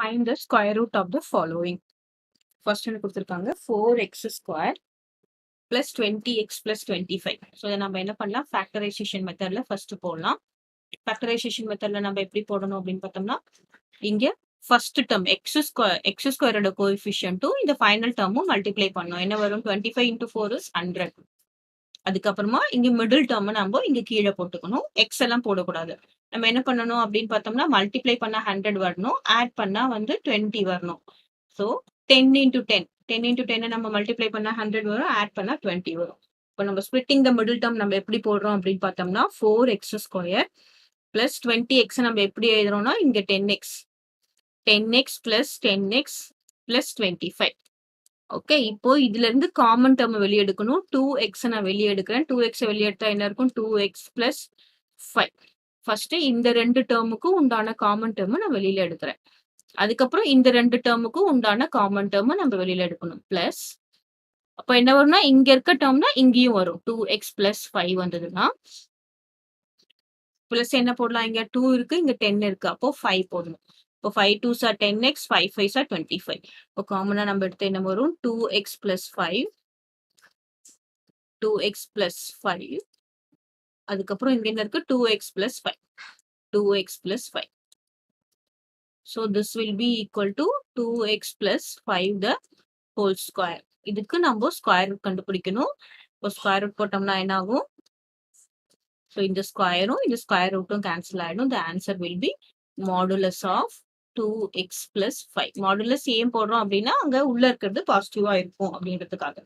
Find the square root of the following. First என்ன கொடுத்திருக்காங்க 4x square plus 20x plus 25. So இதை நம்ம என்ன பண்ணலாம் factorization methodல first போடலாம். Factorization methodல நம்ம எப்படி போடணும் அப்படின்னு பார்த்தோம்னா இங்க first term x square ஓட coefficient இந்த final term multiply பண்ணணும். என்ன வரும் 25 into 4 is 100. அதுக்கப்புறமா இங்க மிடில் டேர்ம் நம்ம இங்க கீழே போட்டுக்கணும். எக்ஸ் எல்லாம் போடக்கூடாது. நம்ம என்ன பண்ணணும் அப்படின்னு பார்த்தோம்னா மல்டிப்ளை பண்ணா 100 வரணும், ஆட் பண்ணா வந்து 20 வரணும். ஸோ 10 into 10 10 into 10 நம்ம மல்டிப்ளை பண்ணா 100 வரும், ஆட் பண்ணா 20 வரும். இப்போ நம்ம ஸ்பிளிட்டிங் த மிடில் டேர்ம் நம்ம எப்படி போடுறோம் அப்படின்னு பார்த்தோம்னா 4x ஸ்கொயர் பிளஸ் 20x நம்ம எப்படி எழுதுறோம்னா இங்க 10x plus 10x plus 25. Okay, இப்போ இதுல இருந்து காமன் டேர்ம் வெளியே எடுக்கணும். 2x நான் வெளியே எடுக்கிறேன். 2x வெளியே எடுத்தா என்ன இருக்கும் 2x பிளஸ் 5. ஃபர்ஸ்ட் இந்த ரெண்டு டேர்முக்கும் உண்டான காமன் டேர்ம் நான் வெளியில எடுக்கிறேன். அதுக்கப்புறம் இந்த ரெண்டு டேர்முக்கும் உண்டான காமன் டேர்ம் நம்ம வெளியில எடுக்கணும். பிளஸ் அப்ப என்ன வரும்னா இங்க இருக்க டேர்ம்னா இங்கேயும் வரும். 2x பிளஸ் 5 வந்ததுன்னா பிளஸ் என்ன போடலாம், இங்க 2 இருக்கு, இங்க 10 இருக்கு, அப்போ 5 போடணும். இப்போ 5 2s are 10x, 5 5s are 25. இப்போ காமனா நம்ம எடுத்து என்ன வரும் 2x plus 5, 2x plus 5. அதுக்கப்புறம் இங்க என்ன இருக்கு 2x plus 5, 2x plus 5. So this will be equal to 2x plus 5 the whole square. இதுக்கு நம்ம ஸ்கொயர் ரூட் கண்டுபிடிக்கணும். இப்போ ஸ்கொயர் ரூட் போட்டோம்னா என்ன ஆகும், ஸோ இந்த ஸ்கொயரும் இந்த ஸ்கொயர் ரூட்டும் கேன்சல் ஆயிடும். The answer will be modulus of 2x plus 5. Modulus ஏன் போடுறோம் அப்படின்னா அங்க உள்ள இருக்கிறது பாசிட்டிவா இருக்கும் அப்படின்றதுக்காக.